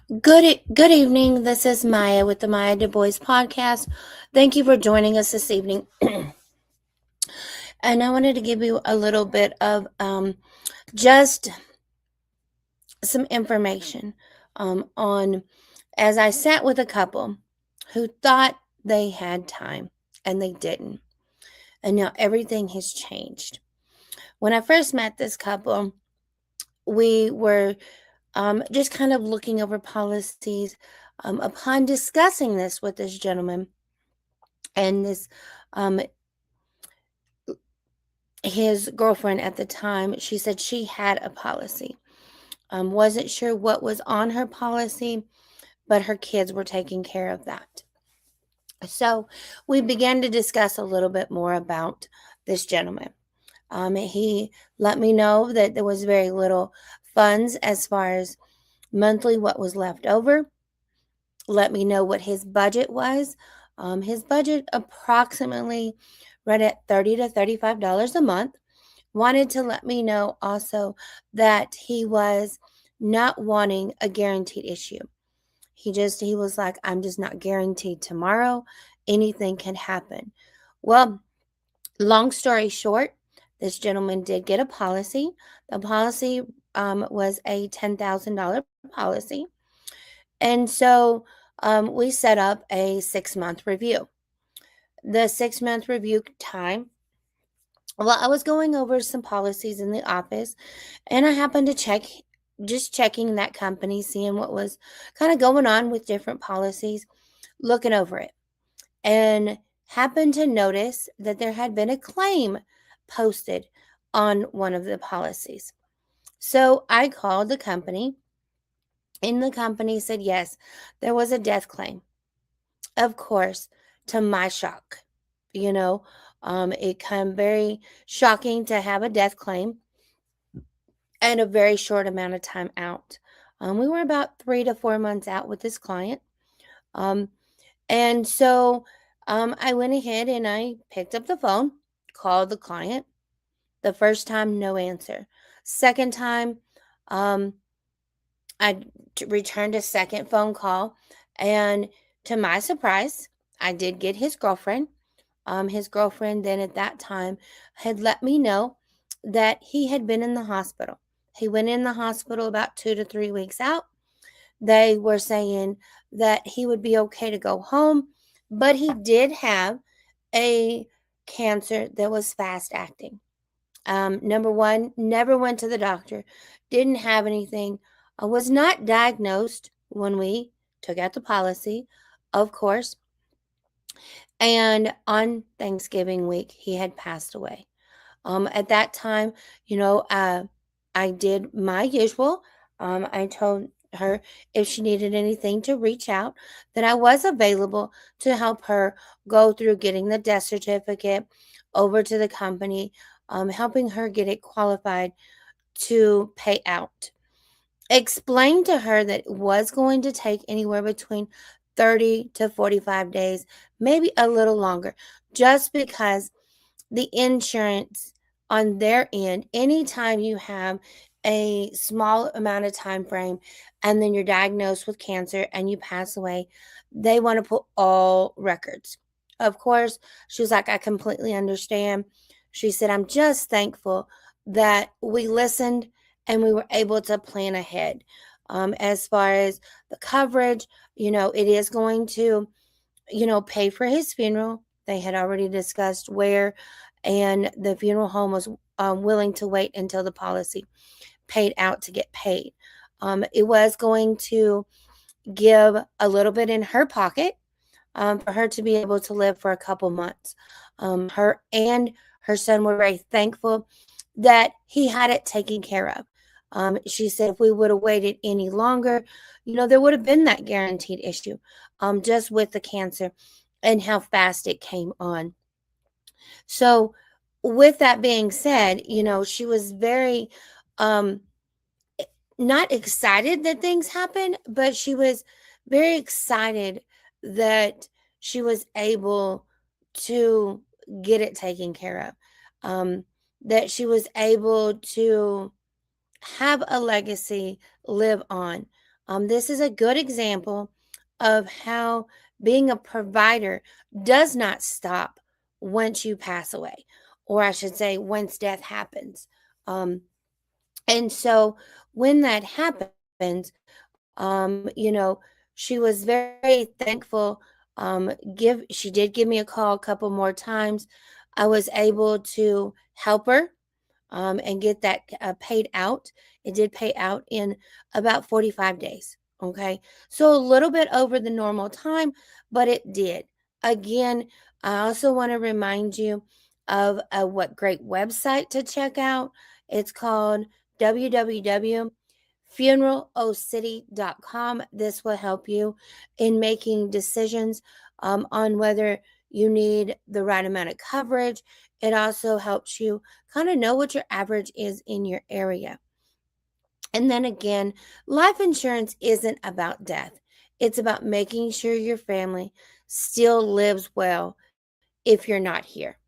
Good evening. This is Maya with the Mya Duboyce Podcast. Thank you for joining us this evening. And I wanted to give you a little bit of just some information on as I sat with a couple who thought they had time and they didn't. And now everything has changed. When I first met this couple, we were just kind of looking over policies. Upon discussing this with this gentleman and um, his girlfriend at the time, she said she had a policy. Wasn't sure what was on her policy, but her kids were taking care of that. So we began to discuss a little bit more about this gentleman. He let me know that there was very little funds as far as monthly what was left over. Let me know what his budget was. His budget approximately right at $30 to $35 a month. Wanted to let me know also that he was not wanting a guaranteed issue. He was like, I'm just not guaranteed tomorrow. Anything can happen. Well, long story short, this gentleman did get a policy. The policy was a $10,000 policy. And so we set up a 6-month review. The 6-month review time, well, I was going over some policies in the office and I happened to just checking that company, seeing what was kind of going on with different policies, looking over it, and happened to notice that there had been a claim posted on one of the policies. So I called the company, and the company said, yes, there was a death claim. Of course, to my shock, you know, it came very shocking to have a death claim and a very short amount of time out. We were about 3 to 4 months out with this client. Um, and so I went ahead and I picked up the phone, called the client. The first time, no answer. Second time, um, returned a second phone call. And to my surprise, I did get his girlfriend. His girlfriend then at that time had let me know that he had been in the hospital. He went in the hospital about 2 to 3 weeks out. They were saying that he would be okay to go home, but he did have a cancer that was fast acting. Number one, never went to the doctor, didn't have anything, was not diagnosed when we took out the policy, of course. And on Thanksgiving week, he had passed away. At that time, I did my usual. I told her if she needed anything to reach out, that I was available to help her go through getting the death certificate over to the company, helping her get it qualified to pay out. Explained to her that it was going to take anywhere between 30 to 45 days, maybe a little longer, just because the insurance on their end, anytime you have a small amount of time frame and then you're diagnosed with cancer and you pass away, they want to put all records. Of course, she was like, I completely understand. She said, I'm just thankful that we listened and we were able to plan ahead. As far as the coverage, it is going to, pay for his funeral. They had already discussed where, and the funeral home was willing to wait until the policy paid out to get paid. It was going to give a little bit in her pocket for her to be able to live for a couple months. Her and her son were very thankful that he had it taken care of. She said if we would have waited any longer, there would have been that guaranteed issue just with the cancer and how fast it came on. So, with that being said, she was very um, not excited that things happened, but she was very excited that she was able to get it taken care of, that she was able to have a legacy live on. This is a good example of how being a provider does not stop once you pass away, or I should say, once death happens. Um, and so when that happens, she was very thankful. She did give me a call a couple more times. I was able to help her and get that paid out. It did pay out in about 45 days. Okay. So a little bit over the normal time, but it did. Again, I also want to remind you of a what great website to check out. It's called www.funeralocity.com. This will help you in making decisions on whether you need the right amount of coverage. It also helps you kind of know what your average is in your area. And then again, life insurance isn't about death. It's about making sure your family still lives well if you're not here.